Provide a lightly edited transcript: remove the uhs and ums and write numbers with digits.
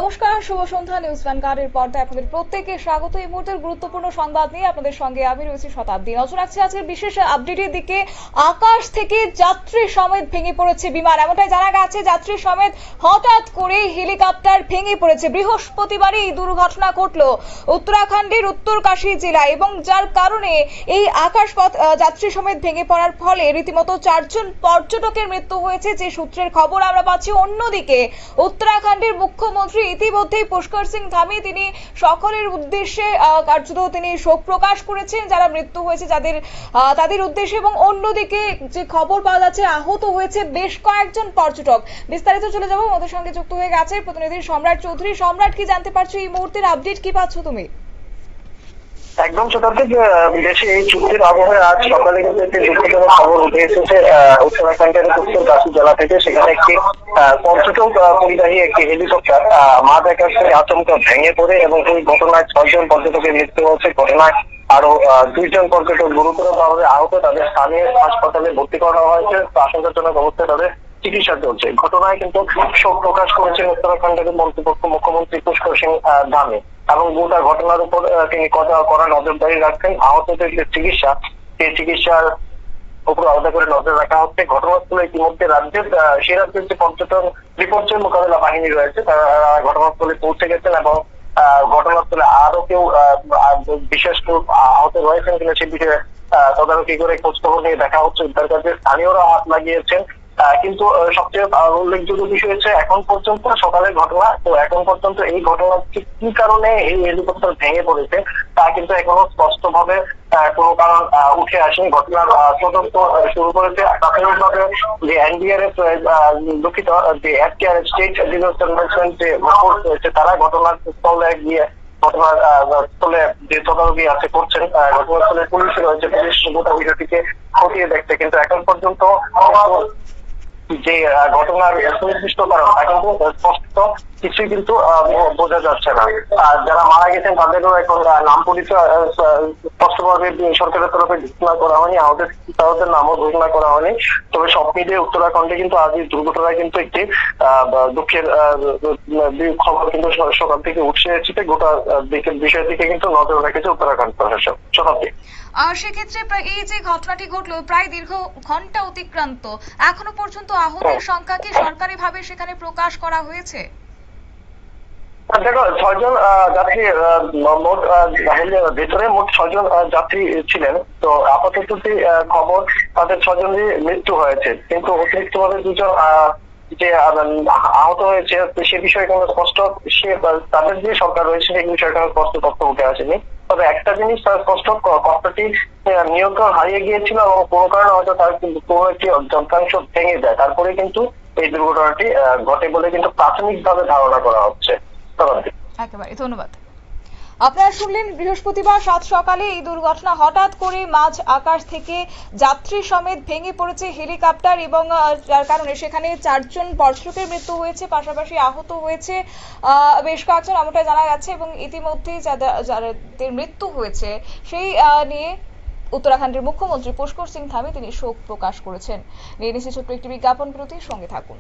নমস্কার, শুভ সন্ধ্যা। নিউজ ভ্যানগার্ডের পর্দায় আপনাদের প্রত্যেককে স্বাগত। এই মুহূর্তের গুরুত্বপূর্ণ সংবাদ নিয়ে আপনাদের সঙ্গে আমি রয়েছি শতাব্দী। নজর রাখছি আজকের বিশেষ আপডেটের দিকে। আকাশ থেকে যাত্রী সমেত ভেঙে পড়েছে বিমান, এমনটাই জানা গেছে। যাত্রী সমেত হঠাৎ করে হেলিকপ্টার ভেঙে পড়েছে। বৃহস্পতিবারই এই দুর্ঘটনা ঘটলো উত্তরাখণ্ডের উত্তরকাশী জেলায়, এবং যার কারণে এই আকাশপথ যাত্রী সমেত ভেঙে পড়ার ফলে রীতিমতো 4 জন পর্যটকের মৃত্যু হয়েছে, যে সূত্রের খবর আমরা পাচ্ছি। অন্যদিকে উত্তরাখণ্ডের মুখ্যমন্ত্রী ইতিমধ্যেই পুষ্কর সিং ধামি তিনি সকলের উদ্দেশ্যে কার্যত তিনি শোক প্রকাশ করেছেন যারা মৃত্যু হয়েছে তাদের উদ্দেশ্যে। এবং অন্যদিকে যে খবর পাওয়া যাচ্ছে আহত হয়েছে বেশ কয়েকজন পর্যটক। বিস্তারিত চলে যাবো, আমাদের সঙ্গে যুক্ত হয়ে গেছে প্রতিনিধি সম্রাট চৌধুরী। সম্রাট, কি জানতে পারছো এই মুহূর্তের আপডেট কি পাচ্ছ তুমি? একদম শতাব্দী, দেশে এই চুক্তির আবহে আজ সকালে কিন্তু একটি দুঃখজনক খবর উঠে এসেছে উত্তরাখণ্ডের উত্তরকাশী জেলা থেকে। সেখানে একটি পর্যটক পরিবাহী একটি হেলিকপ্টার মাঝ আকাশে আচমকা ভেঙে পড়ে এবং এই ঘটনায় 6 জন পর্যটকের মৃত্যু হয়েছে। ঘটনায় আরো 2 জন পর্যটক গুরুতরভাবে আহত, তাদের স্থানীয় হাসপাতালে ভর্তি করা হয়েছে। আশঙ্কাজনক অবস্থায় তাদের চিকিৎসা চলছে। ঘটনায় কিন্তু শোক প্রকাশ করেছেন উত্তরাখণ্ডের মুখ্যমন্ত্রী পুষ্কর সিং ধামি এবং গোটা ঘটনার উপর তিনি কড়া নজরদারি রাখছেন। আহতদের যে চিকিৎসা, সেই চিকিৎসার উপর আলাদা করে নজর রাখা হচ্ছে। ঘটনাস্থলে ইতিমধ্যে সে রাজ্যের যে পর্যটন বিপর্যয় মোকাবেলা বাহিনী রয়েছে তারা ঘটনাস্থলে পৌঁছে গেছেন এবং ঘটনাস্থলে আরো কেউ বিশেষ কেউ আহত রয়েছেন কিনা সে বিষয়ে তদারকি করে খোঁজখবর নিয়ে দেখা হচ্ছে। উদ্ধার কাজে স্থানীয়রা হাত লাগিয়েছেন। কিন্তু সবচেয়ে উল্লেখযোগ্য বিষয় হচ্ছে এখন পর্যন্ত সকালের ঘটনা, তো এখন পর্যন্ত এই ঘটনা কি কারণে এই হেলিকপ্টার ভেঙে পড়েছে তা কিন্তু এখনো স্পষ্ট ভাবে কোনো কারণ উঠে আসেনি। ঘটনার তদন্ত শুরু করেছে প্রাথমিকভাবে যে এনডিআরএফ, দুঃখিত, যে এফটিআরএফ স্টেট ডিজাস্টার ম্যানেজমেন্ট যে ফোর্স রয়েছে তারা ঘটনাস্থলে গিয়ে ঘটনাস্থলে যে তদারকি আছে করছেন। ঘটনাস্থলে পুলিশ রয়েছে, পুলিশ গোটা বিষয়টিকে খতিয়ে দেখছে। কিন্তু এখন পর্যন্ত যে ঘটনার সুনির্দিষ্ট কারণ তা কিন্তু স্পষ্ট কিছুই কিন্তু বোঝা যাচ্ছে না। যারা মারা গেছেন তাদেরও এখন নাম পরিচয় স্পষ্টভাবে সরকারের তরফে ঘোষণা করা হয়নি, তাদের নামও ঘোষণা করা হয়নি। তবে সব মিলিয়ে উত্তরাখণ্ডে কিন্তু আজ এই দুর্ঘটনায় কিন্তু একটি দুঃখের খবর কিন্তু সকাল থেকে উঠে এসেছে। গোটা বিষয় থেকে কিন্তু নজর রেখেছে উত্তরাখণ্ড প্রশাসন। শতাব্দী, সেক্ষেত্রে এই যে ঘটনাটি ঘটলো প্রায় দীর্ঘ ঘন্টা অতিক্রান্ত, এখনো পর্যন্ত আহতের সংখ্যা কি সরকারি ভাবে সেখানে প্রকাশ করা হয়েছে? দেখো, 6 জন যাত্রী মোট ভেতরে মোট 6 জন যাত্রী ছিলেন। তো আপাতত খবর তাদের 6 জনেরই মৃত্যু হয়েছে, কিন্তু অতিরিক্ত ভাবে 2 জন যে আহত হয়েছে সে বিষয়ে কোনো স্পষ্ট তাদের যে সরকার রয়েছে সেই বিষয়ে কোনো স্পষ্ট তথ্য উঠে আসেনি। তবে একটা জিনিস তার স্পষ্ট, কর্তাটি নিয়ন্ত্রণ হারিয়ে গিয়েছিল এবং কোনো কারণে হয়তো তার কিন্তু কোনো একটি যন্ত্রাংশ ভেঙে যায়, তারপরে কিন্তু এই দুর্ঘটনাটি ঘটে বলে কিন্তু প্রাথমিকভাবে ধারণা করা হচ্ছে। একেবারে ধন্যবাদ। আপনারা শুনলেন বৃহস্পতিবার সাত সকালে এই দুর্ঘটনা। হঠাৎ করে মাঝ আকাশ থেকে যাত্রী সমেত ভেঙে পড়েছে হেলিকপ্টার, এবং যার কারণে সেখানে 4 জন পর্যটকের মৃত্যু হয়েছে, পাশাপাশি আহত হয়েছে বেশ কয়েকজন, এমনটাই জানা গেছে। এবং ইতিমধ্যেই যাদের মৃত্যু হয়েছে সেই নিয়ে উত্তরাখণ্ডের মুখ্যমন্ত্রী পুষ্কর সিং ধামি তিনি শোক প্রকাশ করেছেন। নিয়ে নিচ্ছে ছোট্ট একটি বিজ্ঞাপন বিরতির সঙ্গে থাকুন।